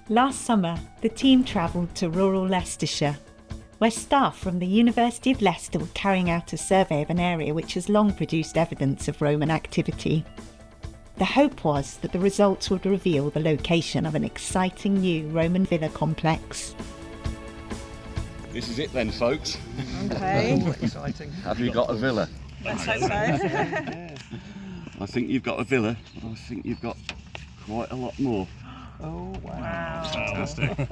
Last summer, the team travelled to rural Leicestershire, where staff from the University of Leicester were carrying out a survey of an area which has long produced evidence of Roman activity. The hope was that the results would reveal the location of an exciting new Roman villa complex. This is it then, folks. Okay. Exciting. Have you got a villa? Let's hope so. I think you've got a villa, but I think you've got quite a lot more. Oh, wow. Wow. Fantastic.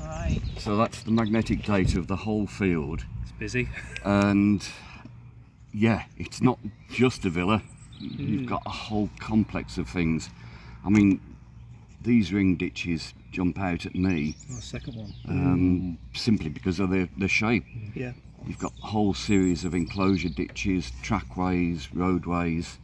Right. So that's the magnetic data of the whole field. It's busy. And yeah, it's not just a villa. You've got a whole complex of things. I mean, these ring ditches jump out at me. Oh, second one. Simply because of the shape. Yeah. You've got a whole series of enclosure ditches, trackways, roadways.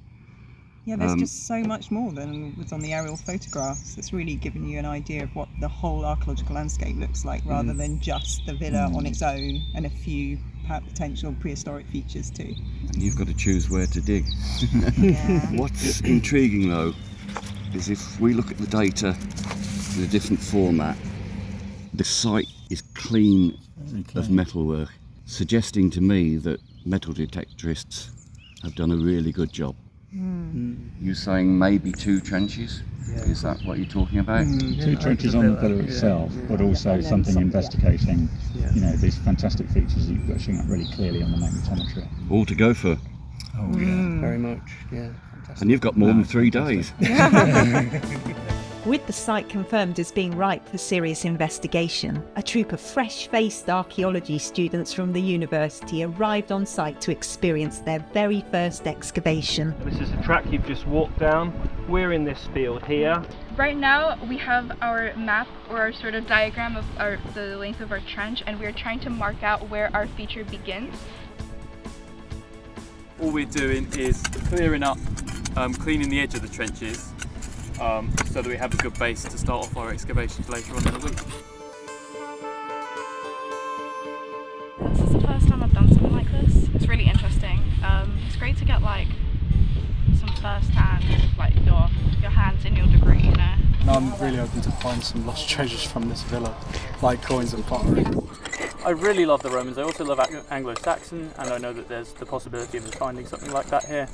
Yeah, there's just so much more than was on the aerial photographs. It's really giving you an idea of what the whole archaeological landscape looks like, rather than just the villa on its own and a few potential prehistoric features too. And you've got to choose where to dig. Yeah. What's intriguing though is if we look at the data in a different format, the site is clean of metalwork, suggesting to me that metal detectorists have done a really good job. You're saying maybe 2 trenches? Yeah. Is that what you're talking about? Two trenches on the villa itself, but also something investigating, you know, these fantastic features that you've got showing up really clearly on the magnetometry. All to go for. Oh, yeah. Very much. Yeah. Fantastic. And you've got more than 3 days. With the site confirmed as being ripe for serious investigation, a troop of fresh-faced archaeology students from the university arrived on site to experience their very first excavation. This is the track you've just walked down. We're in this field here. Right now we have our map or our sort of diagram of the length of our trench, and we're trying to mark out where our feature begins. All we're doing is clearing up, cleaning the edge of the trenches, so that we have a good base to start off our excavations later on in the week. This is the first time I've done something like this. It's really interesting. It's great to get like some first-hand, like your hands in your degree, you know. And I'm really hoping to find some lost treasures from this villa, like coins and pottery. I really love the Romans. I also love Anglo-Saxon, and I know that there's the possibility of us finding something like that here.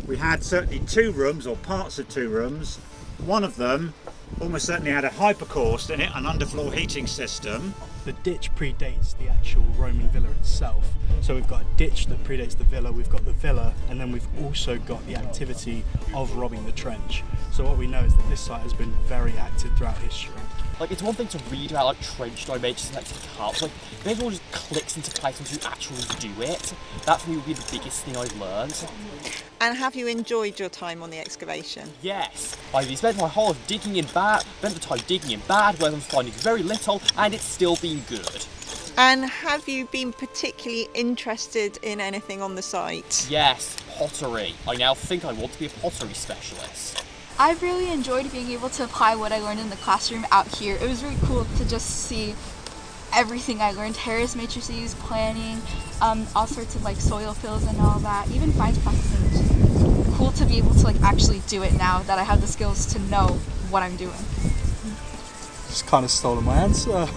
We had certainly 2 rooms, or parts of 2 rooms. One of them almost certainly had a hypercaust in it, an underfloor heating system. The ditch predates the actual Roman villa itself. So we've got a ditch that predates the villa, we've got the villa, and then we've also got the activity of robbing the trench. So what we know is that this site has been very active throughout history. Like, it's one thing to read about like trench dimensions and like cups, like if everyone just clicks into place once you actually do it, that for me would be the biggest thing I've learned. And have you enjoyed your time on the excavation? Yes, I've spent my whole life digging in bad, spent the time digging in bad, where I'm finding very little, and it's still been good. And have you been particularly interested in anything on the site? Yes, pottery. I now think I want to be a pottery specialist. I've really enjoyed being able to apply what I learned in the classroom out here. It was really cool to just see everything I learned, terrace matrices, planning, all sorts of like soil fills and all that, even fines processing. It's just cool to be able to like actually do it now that I have the skills to know what I'm doing. Just kind of stolen my answer.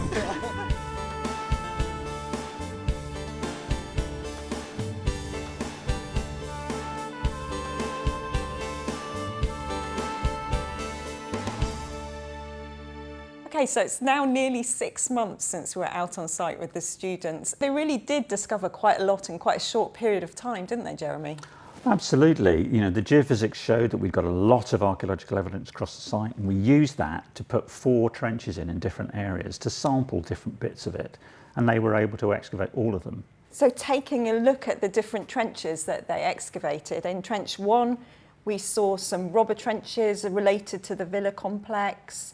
Okay, so it's now nearly 6 months since we were out on site with the students. They really did discover quite a lot in quite a short period of time, didn't they, Jeremy? Absolutely. You know, the geophysics showed that we've got a lot of archaeological evidence across the site, and we used that to put 4 trenches in different areas to sample different bits of it, and they were able to excavate all of them. So taking a look at the different trenches that they excavated, in trench 1 we saw some robber trenches related to the villa complex.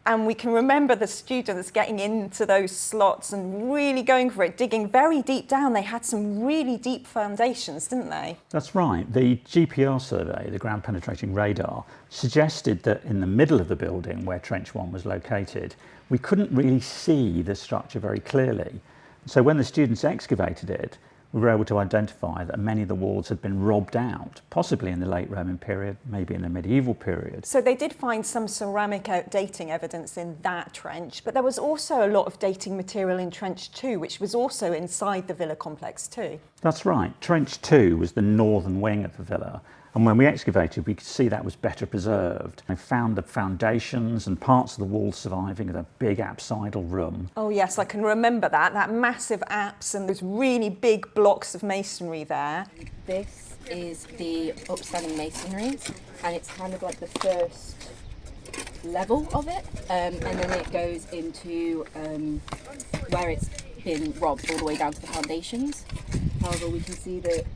And we can remember the students getting into those slots and really going for it, digging very deep down. They had some really deep foundations, didn't they? That's right. The GPR survey, the ground penetrating radar, suggested that in the middle of the building where Trench 1 was located, we couldn't really see the structure very clearly. So when the students excavated it, we were able to identify that many of the walls had been robbed out, possibly in the late Roman period, maybe in the medieval period. So they did find some ceramic dating evidence in that trench, but there was also a lot of dating material in Trench 2, which was also inside the villa complex too. That's right. Trench 2 was the northern wing of the villa. And when we excavated, we could see that was better preserved. I found the foundations and parts of the walls surviving of a big apsidal room. Oh yes, I can remember that massive apse and those really big blocks of masonry there. This is the upstanding masonry, and it's kind of like the first level of it, and then it goes into where it's been robbed all the way down to the foundations. However, we can see that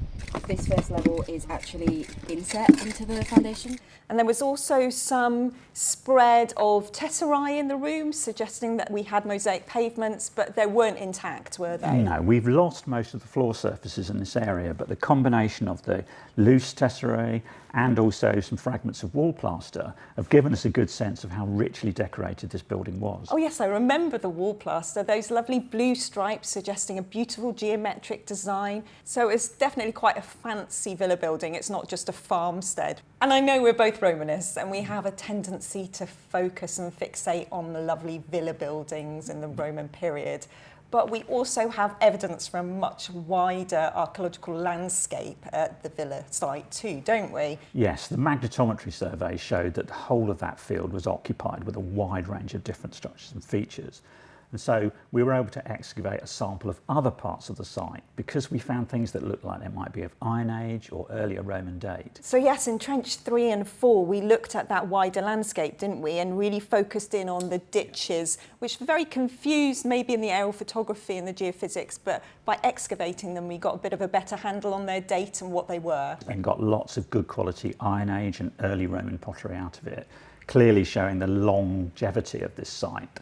this first level is actually inset into the foundation. And there was also some spread of tesserae in the room, suggesting that we had mosaic pavements, but they weren't intact, were they? No, we've lost most of the floor surfaces in this area, but the combination of the loose tesserae and also some fragments of wall plaster have given us a good sense of how richly decorated this building was. Oh yes, I remember the wall plaster, those lovely blue stripes suggesting a beautiful geometric design. So it's definitely quite a fancy villa building, it's not just a farmstead. And I know we're both Romanists and we have a tendency to focus and fixate on the lovely villa buildings in the Roman period. But we also have evidence from a much wider archaeological landscape at the villa site too, don't we? Yes, the magnetometry survey showed that the whole of that field was occupied with a wide range of different structures and features. And so we were able to excavate a sample of other parts of the site because we found things that looked like they might be of Iron Age or earlier Roman date. So yes, in Trench 3 and 4, we looked at that wider landscape, didn't we? And really focused in on the ditches, which were very confused maybe in the aerial photography and the geophysics, but by excavating them, we got a bit of a better handle on their date and what they were. And got lots of good quality Iron Age and early Roman pottery out of it, clearly showing the longevity of this site.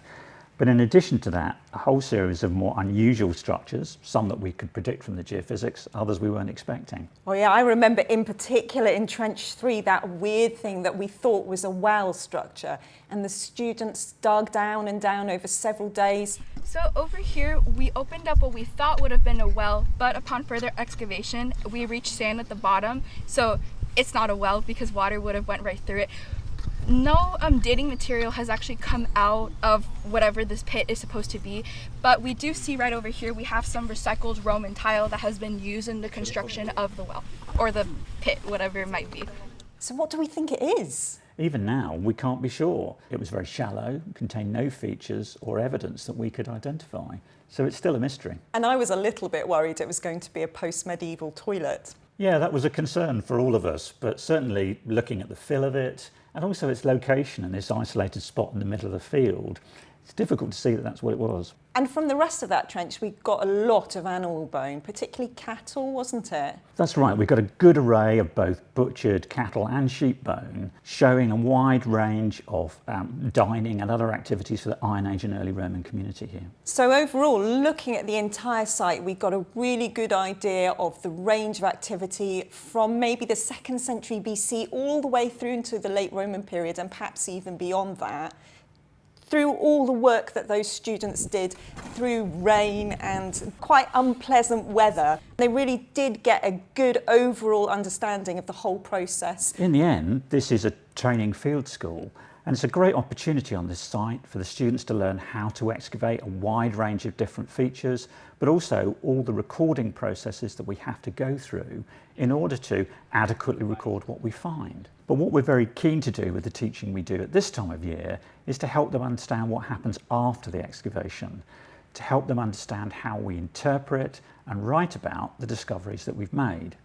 But in addition to that, a whole series of more unusual structures, some that we could predict from the geophysics, others we weren't expecting. Oh yeah, I remember in particular in Trench 3, that weird thing that we thought was a well structure, and the students dug down and down over several days. So over here, we opened up what we thought would have been a well, but upon further excavation, we reached sand at the bottom. So it's not a well because water would have went right through it. No dating material has actually come out of whatever this pit is supposed to be, but we do see right over here we have some recycled Roman tile that has been used in the construction of the well, or the pit, whatever it might be. So what do we think it is? Even now, we can't be sure. It was very shallow, contained no features or evidence that we could identify, so it's still a mystery. And I was a little bit worried it was going to be a post-medieval toilet. Yeah, that was a concern for all of us, but certainly looking at the fill of it, and also its location in this isolated spot in the middle of the field, it's difficult to see that that's what it was. And from the rest of that trench, we got a lot of animal bone, particularly cattle, wasn't it? That's right, we've got a good array of both butchered cattle and sheep bone, showing a wide range of dining and other activities for the Iron Age and early Roman community here. So overall, looking at the entire site, we got a really good idea of the range of activity from maybe the 2nd century BC all the way through into the late Roman period, and perhaps even beyond that, through all the work that those students did through rain and quite unpleasant weather. They really did get a good overall understanding of the whole process. In the end, this is a training field school, and it's a great opportunity on this site for the students to learn how to excavate a wide range of different features, but also all the recording processes that we have to go through in order to adequately record what we find. But what we're very keen to do with the teaching we do at this time of year is to help them understand what happens after the excavation, to help them understand how we interpret and write about the discoveries that we've made.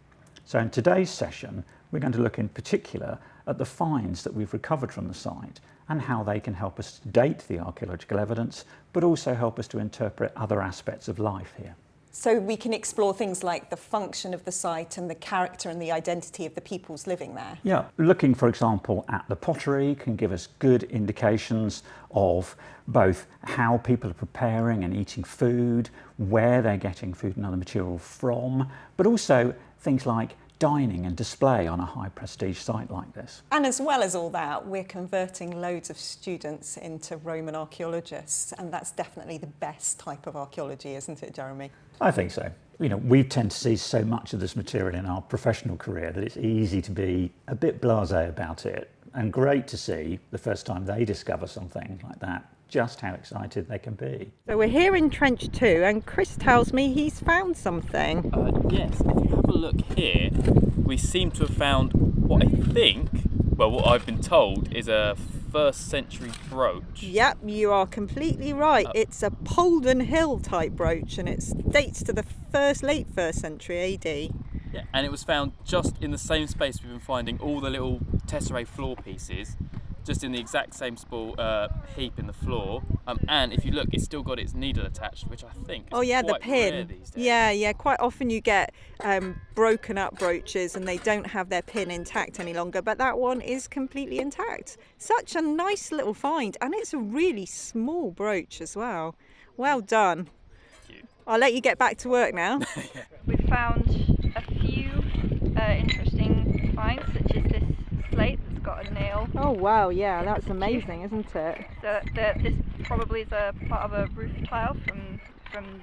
So in today's session, we're going to look in particular at the finds that we've recovered from the site and how they can help us date the archaeological evidence, but also help us to interpret other aspects of life here. So we can explore things like the function of the site and the character and the identity of the peoples living there. Yeah, looking for example at the pottery can give us good indications of both how people are preparing and eating food, where they're getting food and other material from, but also things like dining and display on a high prestige site like this. And as well as all that, we're converting loads of students into Roman archaeologists, and that's definitely the best type of archaeology, isn't it, Jeremy? I think so. You know, we tend to see so much of this material in our professional career that it's easy to be a bit blasé about it, and great to see the first time they discover something like that, just how excited they can be. So we're here in Trench 2, and Chris tells me he's found something. Yes, if you have a look here, we seem to have found what I think, well, what I've been told is a 1st century brooch. Yep, you are completely right. It's a Polden Hill type brooch, and it dates to the late 1st century AD. Yeah, and it was found just in the same space we've been finding all the little tesserae floor pieces, just in the exact same heap in the floor. And if you look, it's still got its needle attached, which I think is the quite pin. rare these days. Yeah, quite often you get broken up brooches and they don't have their pin intact any longer, but that one is completely intact. Such a nice little find, and it's a really small brooch as well. Well done. Thank you. I'll let you get back to work now. We found a few interesting finds, such as this slate that's got a nail. Oh wow, yeah, that's amazing, isn't it? So this probably is a part of a roof tile from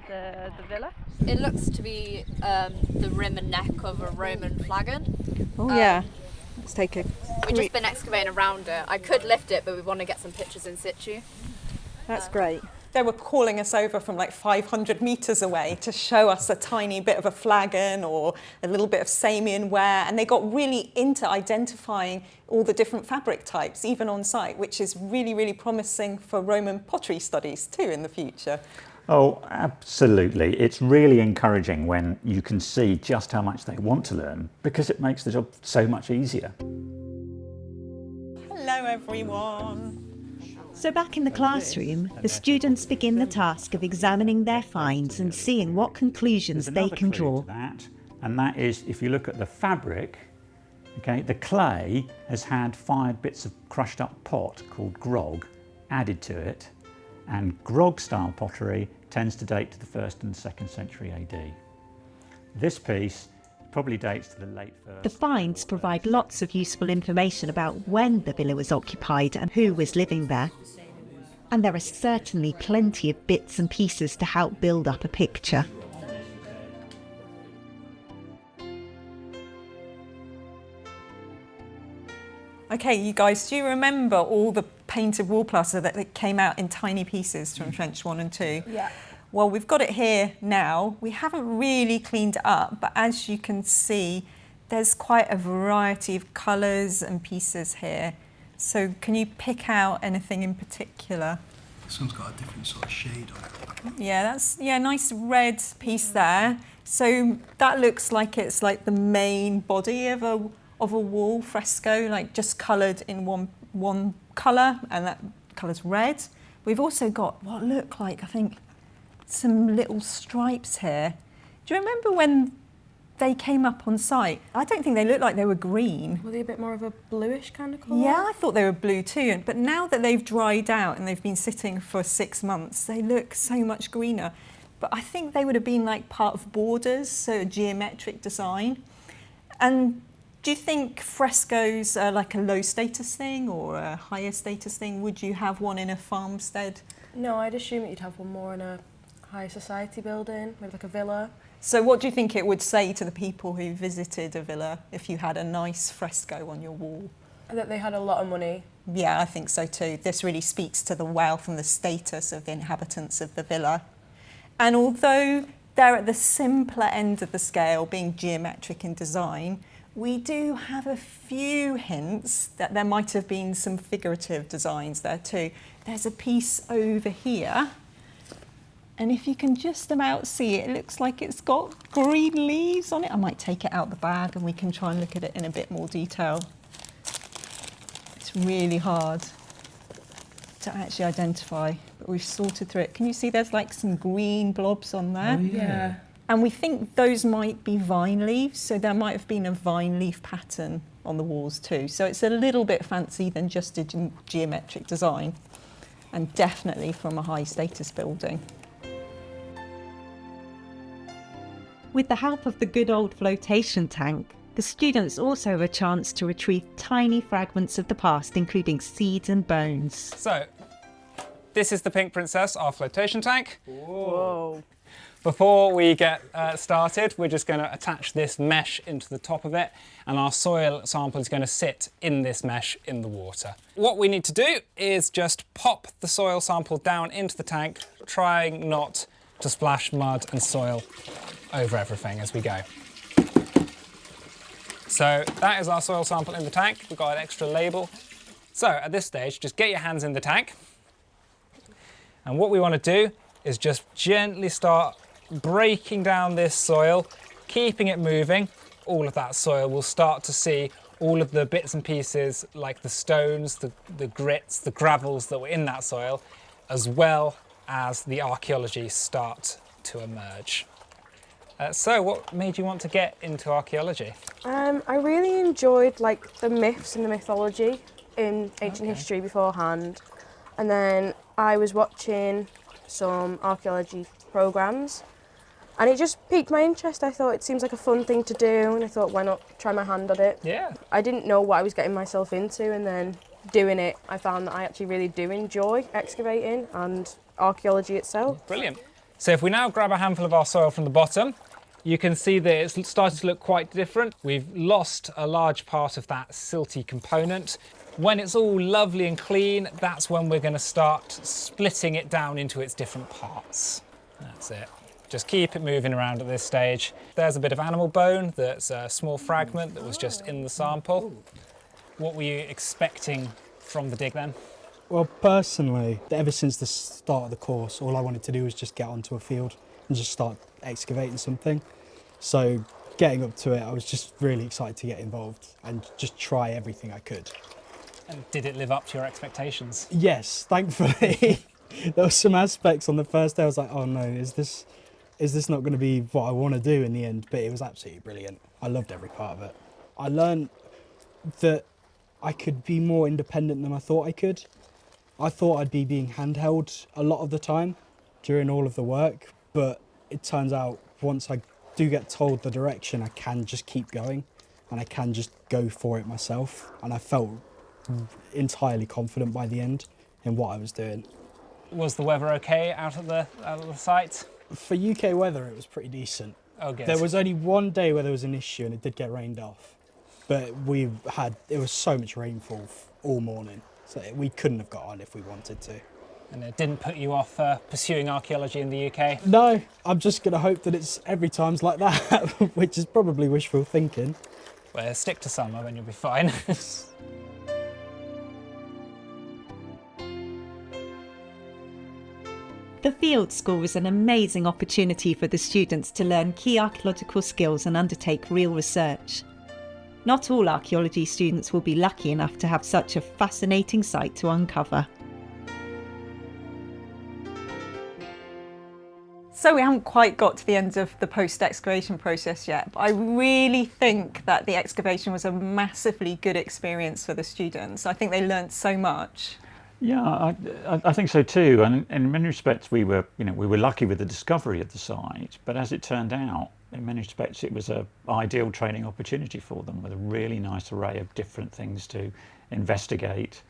the villa. It looks to be the rim and neck of a Roman flagon. Oh yeah. Let's take a... We've just been excavating around it. I could lift it, but we want to get some pictures in situ. That's great. They were calling us over from like 500 metres away to show us a tiny bit of a flagon or a little bit of Samian ware, and they got really into identifying all the different fabric types, even on site, which is really, really promising for Roman pottery studies too in the future. Oh, absolutely. It's really encouraging when you can see just how much they want to learn, because it makes the job so much easier. Hello everyone. So back in the classroom, the students begin the task of examining their finds and seeing what conclusions they can draw. And that is, if you look at the fabric, okay, the clay has had 5 bits of crushed up pot called grog added to it, and grog style pottery tends to date to the 1st and 2nd century AD. This piece probably dates to the late 1st. The finds provide lots of useful information about when the villa was occupied and who was living there. And there are certainly plenty of bits and pieces to help build up a picture. Okay, you guys, do you remember all the painted wall plaster that came out in tiny pieces from Trench 1 and 2? Yeah. Well, we've got it here now. We haven't really cleaned it up, but as you can see, there's quite a variety of colours and pieces here. So can you pick out anything in particular? This one's got a different sort of shade on it. Yeah, that's nice red piece there. So that looks like it's like the main body of a wall fresco, like just coloured in one colour, and that colour's red. We've also got what look like, I think, some little stripes here. Do you remember when they came up on site? I don't think they looked like they were green. Were they a bit more of a bluish kind of colour? Yeah, I thought they were blue too, but now that they've dried out and they've been sitting for 6 months, they look so much greener. But I think they would have been like part of borders, so a geometric design. And do you think frescoes are like a low status thing or a higher status thing? Would you have one in a farmstead? No, I'd assume that you'd have one more in a high society building, maybe like a villa. So what do you think it would say to the people who visited a villa if you had a nice fresco on your wall? That they had a lot of money. Yeah, I think so too. This really speaks to the wealth and the status of the inhabitants of the villa. And although they're at the simpler end of the scale, being geometric in design, we do have a few hints that there might have been some figurative designs there too. There's a piece over here, and if you can just about see it, it looks like it's got green leaves on it. I might take it out the bag and we can try and look at it in a bit more detail. It's really hard to actually identify, but we've sorted through it. Can you see there's like some green blobs on there? Oh, yeah. And we think those might be vine leaves, so there might have been a vine leaf pattern on the walls too. So it's a little bit fancy than just a geometric design, and definitely from a high status building. With the help of the good old flotation tank, The students also have a chance to retrieve tiny fragments of the past, including seeds and bones. So, this is the Pink Princess, our flotation tank. Whoa. Before we get started, we're just going to attach this mesh into the top of it, and our soil sample is going to sit in this mesh in the water. What we need to do is just pop the soil sample down into the tank, trying not to splash mud and soil over everything as we go. So that is our soil sample in the tank. We've got an extra label. So at this stage, just get your hands in the tank. And what we want to do is just gently start breaking down this soil, keeping it moving. All of that soil will start to see all of the bits and pieces, like the stones, the grits, the gravels that were in that soil, as well as the archaeology start to emerge. So what made you want to get into archaeology? I really enjoyed like the myths and the mythology in ancient history beforehand, and then I was watching some archaeology programs and it just piqued my interest. I thought it seems like a fun thing to do, and I thought, why not try my hand at it? Yeah. I didn't know what I was getting myself into, and then doing it I found that I actually really do enjoy excavating and archaeology itself. Brilliant. So if we now grab a handful of our soil from the bottom, you can see that it's starting to look quite different. We've lost a large part of that silty component. When it's all lovely and clean, that's when we're going to start splitting it down into its different parts. That's it. Just keep it moving around at this stage. There's a bit of animal bone that's a small fragment that was just in the sample. What were you expecting from the dig then? Well, personally, ever since the start of the course, all I wanted to do was just get onto a field and just start excavating something. So getting up to it, I was just really excited to get involved and just try everything I could. And did it live up to your expectations? Yes, thankfully. There were some aspects on the first day I was like, oh no, is this not going to be what I want to do in the end? But it was absolutely brilliant. I loved every part of it. I learned that I could be more independent than I thought I could. I thought I'd be being handheld a lot of the time during all of the work, but it turns out once I do get told the direction, I can just keep going and I can just go for it myself. And I felt entirely confident by the end in what I was doing. Was the weather okay out of the site? For UK weather, it was pretty decent. Oh, good. There was only one day where there was an issue and it did get rained off, but it was so much rainfall all morning, so we couldn't have got on if we wanted to. And it didn't put you off pursuing archaeology in the UK? No, I'm just going to hope that it's every time's like that, which is probably wishful thinking. Well, stick to summer and you'll be fine. The Field School is an amazing opportunity for the students to learn key archaeological skills and undertake real research. Not all archaeology students will be lucky enough to have such a fascinating site to uncover. So we haven't quite got to the end of the post-excavation process yet, but I really think that the excavation was a massively good experience for the students. I think they learnt so much. Yeah, I think so too. And in many respects, we were lucky with the discovery of the site. But as it turned out, in many respects, it was an ideal training opportunity for them, with a really nice array of different things to investigate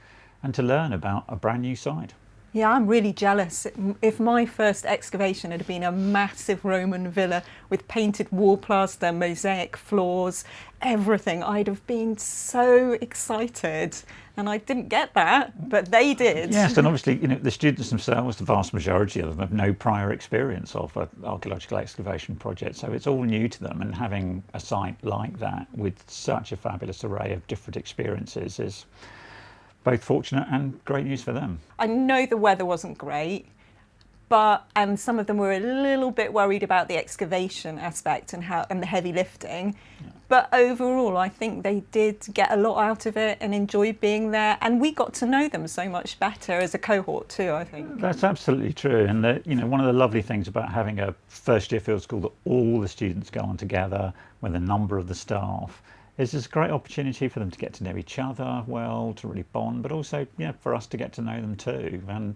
and to learn about a brand new site. Yeah, I'm really jealous. If my first excavation had been a massive Roman villa with painted wall plaster, mosaic floors, everything, I'd have been so excited. And I didn't get that, but they did. Yes, and obviously, the students themselves, the vast majority of them, have no prior experience of an archaeological excavation project, so it's all new to them. And having a site like that with such a fabulous array of different experiences is both fortunate and great news for them. I know the weather wasn't great, and some of them were a little bit worried about the excavation aspect and the heavy lifting. Yeah. But overall, I think they did get a lot out of it and enjoyed being there. And we got to know them so much better as a cohort too, I think. That's absolutely true. And one of the lovely things about having a first-year field school that all the students go on together with a number of the staff is it's a great opportunity for them to get to know each other well, to really bond, but also for us to get to know them too. And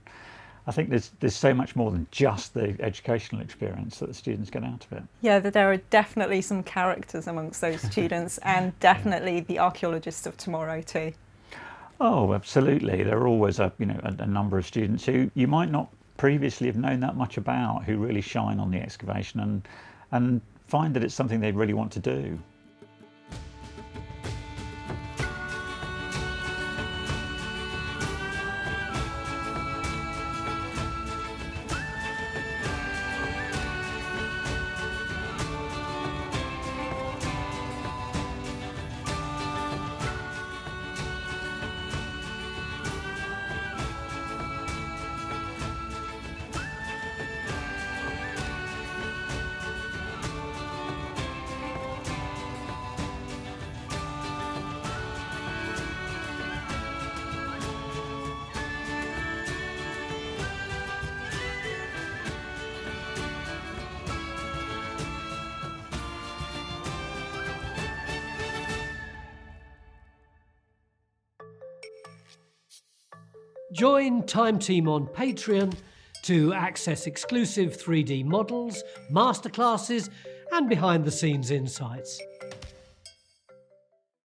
I think there's so much more than just the educational experience that the students get out of it. Yeah, there are definitely some characters amongst those students and definitely the archaeologists of tomorrow too. Oh, absolutely. There are always a number of students who you might not previously have known that much about, who really shine on the excavation and find that it's something they really want to do. Join Time Team on Patreon to access exclusive 3D models, masterclasses, and behind-the-scenes insights.